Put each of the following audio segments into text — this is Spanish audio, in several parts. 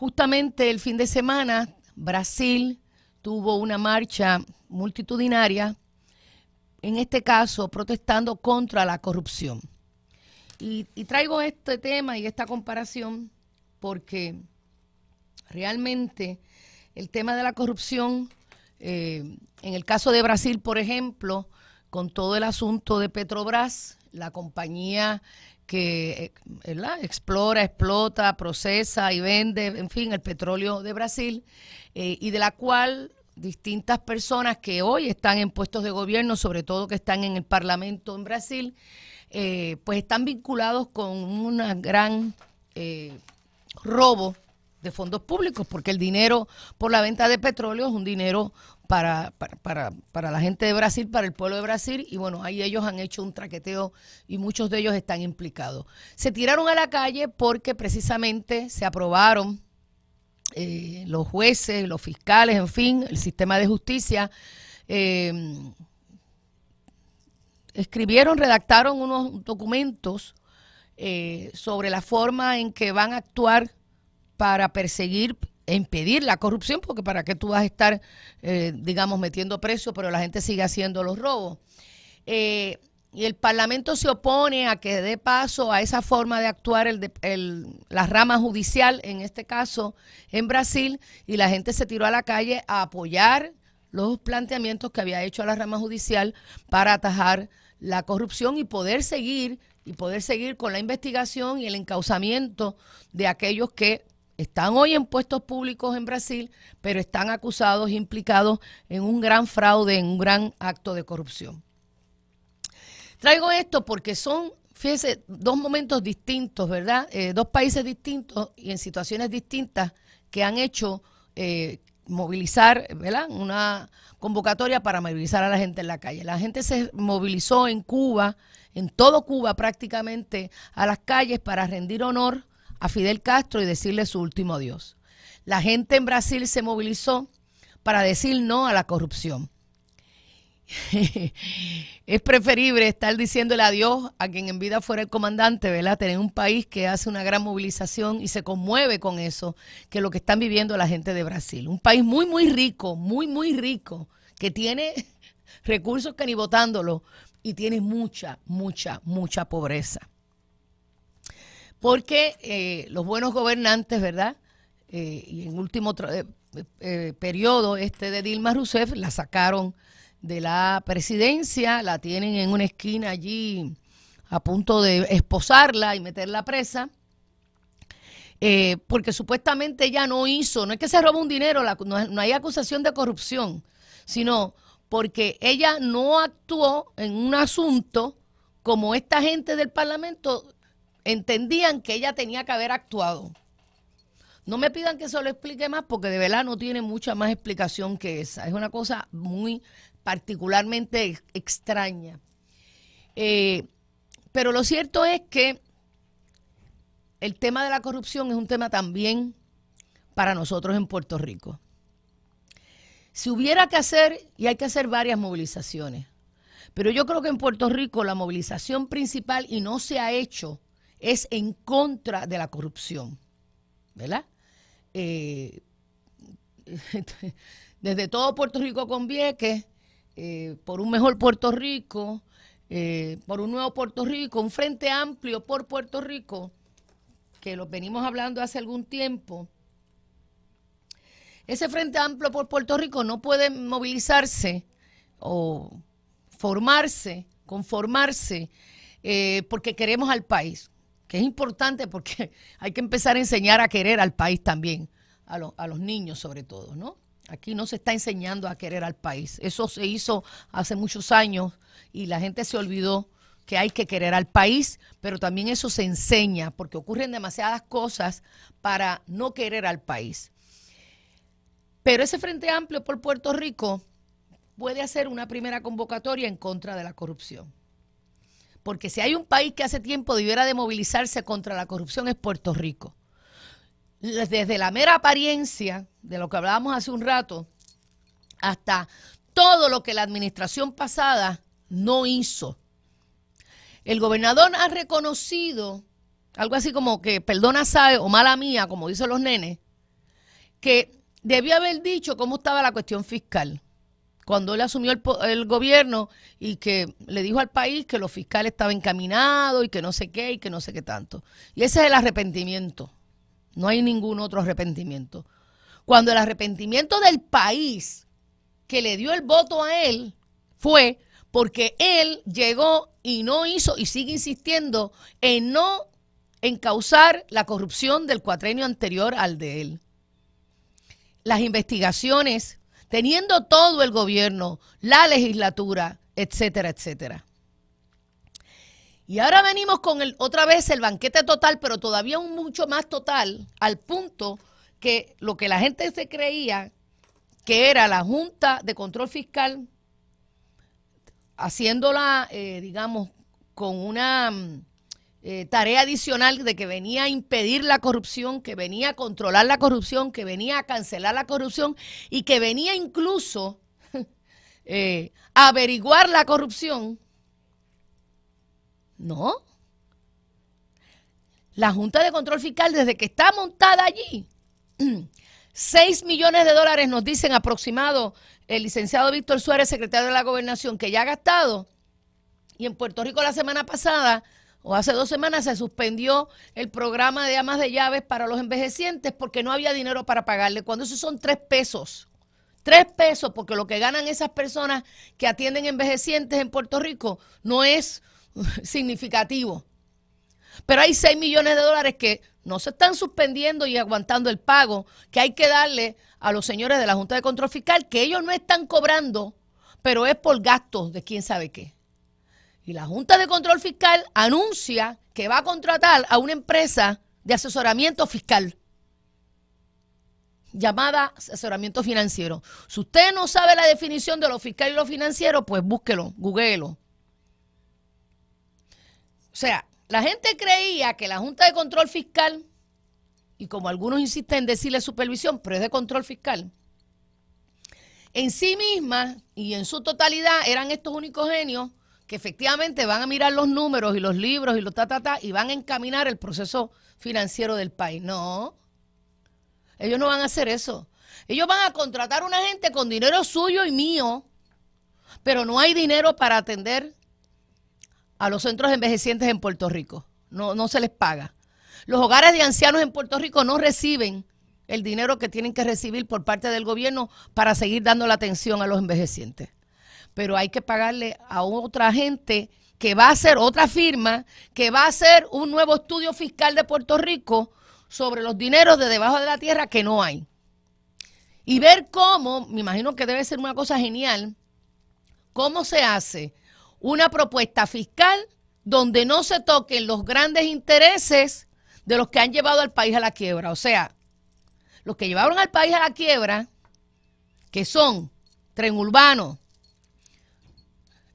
Justamente el fin de semana, Brasil tuvo una marcha multitudinaria, en este caso protestando contra la corrupción. Y traigo este tema y esta comparación porque realmente el tema de la corrupción, en el caso de Brasil, por ejemplo, con todo el asunto de Petrobras, la compañía que explora, explota, procesa y vende, en fin, el petróleo de Brasil, y de la cual distintas personas que hoy están en puestos de gobierno, sobre todo que están en el Parlamento en Brasil, pues están vinculados con un gran robo de fondos públicos, porque el dinero por la venta de petróleo es un dinero para la gente de Brasil, para el pueblo de Brasil, y bueno, ahí ellos han hecho un traqueteo y muchos de ellos están implicados. Se tiraron a la calle porque precisamente se aprobaron los jueces, los fiscales, en fin, el sistema de justicia, redactaron unos documentos sobre la forma en que van a actuar para perseguir e impedir la corrupción, porque para qué tú vas a estar, digamos, metiendo preso, pero la gente sigue haciendo los robos. Y el Parlamento se opone a que dé paso a esa forma de actuar la rama judicial, en este caso en Brasil, y la gente se tiró a la calle a apoyar los planteamientos que había hecho la rama judicial para atajar la corrupción y poder seguir con la investigación y el encauzamiento de aquellos que están hoy en puestos públicos en Brasil, pero están acusados, implicados en un gran fraude, en un gran acto de corrupción. Traigo esto porque son, fíjense, dos momentos distintos, ¿verdad? Dos países distintos y en situaciones distintas que han hecho movilizar, ¿verdad? Una convocatoria para movilizar a la gente en la calle. La gente se movilizó en Cuba, en todo Cuba prácticamente, a las calles para rendir honor a Fidel Castro y decirle su último adiós. La gente en Brasil se movilizó para decir no a la corrupción. Es preferible estar diciéndole adiós a quien en vida fuera el comandante, ¿verdad? Tener un país que hace una gran movilización y se conmueve con eso, que lo que están viviendo la gente de Brasil. Un país muy, muy rico, muy rico, que tiene recursos que ni votándolo y tiene mucha pobreza. Porque los buenos gobernantes, ¿verdad? Y en último periodo de Dilma Rousseff la sacaron de la presidencia, la tienen en una esquina allí a punto de esposarla y meterla presa, porque supuestamente ella no hizo, no es que se robó un dinero, no hay acusación de corrupción, sino porque ella no actuó en un asunto como esta gente del Parlamento entendían que ella tenía que haber actuado. No me pidan que se lo explique más porque de verdad no tiene mucha más explicación que esa. Es una cosa muy particularmente extraña. Pero lo cierto es que el tema de la corrupción es un tema también para nosotros en Puerto Rico. Si hubiera que hacer, y hay que hacer varias movilizaciones, pero yo creo que en Puerto Rico la movilización principal, y no se ha hecho, es en contra de la corrupción, ¿verdad? Desde todo Puerto Rico con Vieques, por un mejor Puerto Rico, por un nuevo Puerto Rico, un frente amplio por Puerto Rico, que lo venimos hablando hace algún tiempo. Ese frente amplio por Puerto Rico no puede movilizarse o conformarse, porque queremos al país, que es importante porque hay que empezar a enseñar a querer al país también, a los niños sobre todo, ¿no? Aquí no se está enseñando a querer al país. Eso se hizo hace muchos años y la gente se olvidó que hay que querer al país, pero también eso se enseña porque ocurren demasiadas cosas para no querer al país. Pero ese Frente Amplio por Puerto Rico puede hacer una primera convocatoria en contra de la corrupción. Porque si hay un país que hace tiempo debiera de movilizarse contra la corrupción es Puerto Rico. Desde la mera apariencia de lo que hablábamos hace un rato hasta todo lo que la administración pasada no hizo. El gobernador ha reconocido algo así como que perdona sabe o mala mía, como dicen los nenes, que debió haber dicho cómo estaba la cuestión fiscal cuando él asumió el gobierno y que le dijo al país que lo fiscal estaba encaminado y que no sé qué y que no sé qué tanto. Y ese es el arrepentimiento. No hay ningún otro arrepentimiento. Cuando el arrepentimiento del país que le dio el voto a él fue porque él llegó y no hizo y sigue insistiendo en no encauzar la corrupción del cuatrenio anterior al de él. Las investigaciones, teniendo todo el gobierno, la legislatura, etcétera, etcétera. Y ahora venimos con otra vez el banquete total, pero todavía un mucho más total, al punto que lo que la gente se creía que era la Junta de Control Fiscal, haciéndola, digamos, con una tarea adicional de que venía a impedir la corrupción, que venía a controlar la corrupción, que venía a cancelar la corrupción y que venía incluso a averiguar la corrupción. No. La Junta de Control Fiscal, desde que está montada allí, 6 millones de dólares nos dicen aproximado el licenciado Víctor Suárez, secretario de la Gobernación, que ya ha gastado. Y en Puerto Rico la semana pasada, o hace 2 semanas, se suspendió el programa de amas de llaves para los envejecientes porque no había dinero para pagarle, cuando esos son 3 pesos. 3 pesos, porque lo que ganan esas personas que atienden envejecientes en Puerto Rico no es significativo. Pero hay 6 millones de dólares que no se están suspendiendo y aguantando el pago, que hay que darle a los señores de la Junta de Control Fiscal, que ellos no están cobrando, pero es por gastos de quién sabe qué. Y la Junta de Control Fiscal anuncia que va a contratar a una empresa de asesoramiento fiscal llamada asesoramiento financiero. Si usted no sabe la definición de lo fiscal y lo financiero, pues búsquelo, googléelo. O sea, la gente creía que la Junta de Control Fiscal, y como algunos insisten en decirle supervisión, pero es de control fiscal, en sí misma y en su totalidad eran estos únicos genios que efectivamente van a mirar los números y los libros y los y van a encaminar el proceso financiero del país. No, ellos no van a hacer eso. Ellos van a contratar a una gente con dinero suyo y mío, pero no hay dinero para atender a los centros envejecientes en Puerto Rico. No se les paga. Los hogares de ancianos en Puerto Rico no reciben el dinero que tienen que recibir por parte del gobierno para seguir dando la atención a los envejecientes. Pero hay que pagarle a otra gente que va a hacer otra firma, que va a hacer un nuevo estudio fiscal de Puerto Rico sobre los dineros de debajo de la tierra que no hay. Y ver cómo, me imagino que debe ser una cosa genial, cómo se hace una propuesta fiscal donde no se toquen los grandes intereses de los que han llevado al país a la quiebra. O sea, los que llevaron al país a la quiebra, que son Tren Urbano,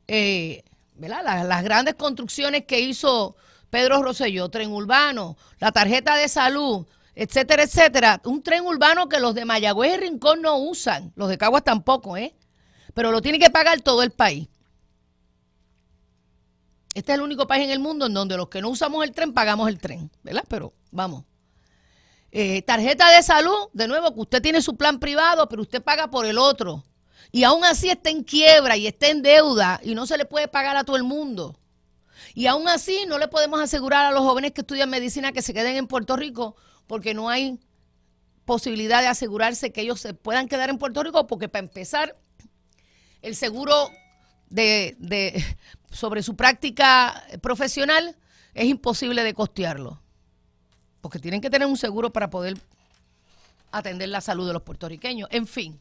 ¿verdad? Las grandes construcciones que hizo Pedro Rosselló, Tren Urbano, la tarjeta de salud, etcétera, etcétera. Un tren urbano que los de Mayagüez y Rincón no usan, los de Caguas tampoco, pero lo tiene que pagar todo el país. Este es el único país en el mundo en donde los que no usamos el tren pagamos el tren, ¿verdad? Pero vamos. Tarjeta de salud, de nuevo, que usted tiene su plan privado, pero usted paga por el otro. Y aún así está en quiebra y está en deuda y no se le puede pagar a todo el mundo. Y aún así no le podemos asegurar a los jóvenes que estudian medicina que se queden en Puerto Rico porque no hay posibilidad de asegurarse que ellos se puedan quedar en Puerto Rico, porque para empezar, el seguro sobre su práctica profesional es imposible de costearlo, porque tienen que tener un seguro para poder atender la salud de los puertorriqueños. En fin,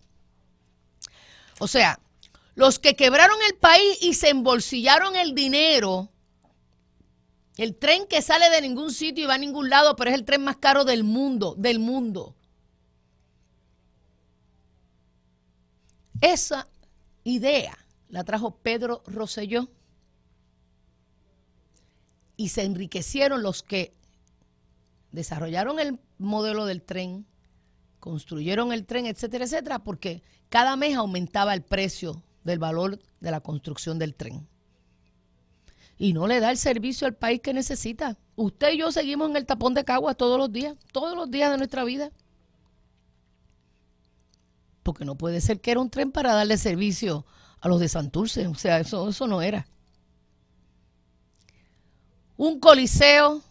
o sea, los que quebraron el país y se embolsillaron el dinero, el tren que sale de ningún sitio y va a ningún lado, pero es el tren más caro del mundo, Esa idea la trajo Pedro Rosselló y se enriquecieron los que desarrollaron el modelo del tren, construyeron el tren, etcétera, etcétera, porque cada mes aumentaba el precio del valor de la construcción del tren. Y no le da el servicio al país que necesita. Usted y yo seguimos en el tapón de Caguas todos los días de nuestra vida. porque no puede ser que era un tren para darle servicio a los de Santurce, o sea, eso no era. Un coliseo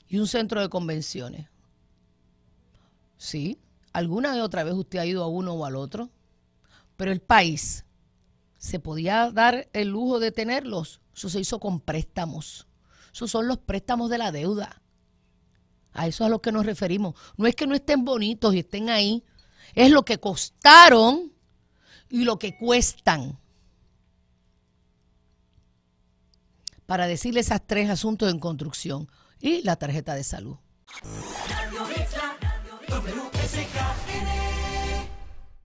y un centro de convenciones. Sí, alguna y otra vez usted ha ido a uno o al otro, pero el país se podía dar el lujo de tenerlos. Eso se hizo con préstamos. Esos son los préstamos de la deuda. A eso es a lo que nos referimos. No es que no estén bonitos y estén ahí, es lo que costaron y lo que cuestan. Para decirle esas 3 asuntos en construcción y la tarjeta de salud.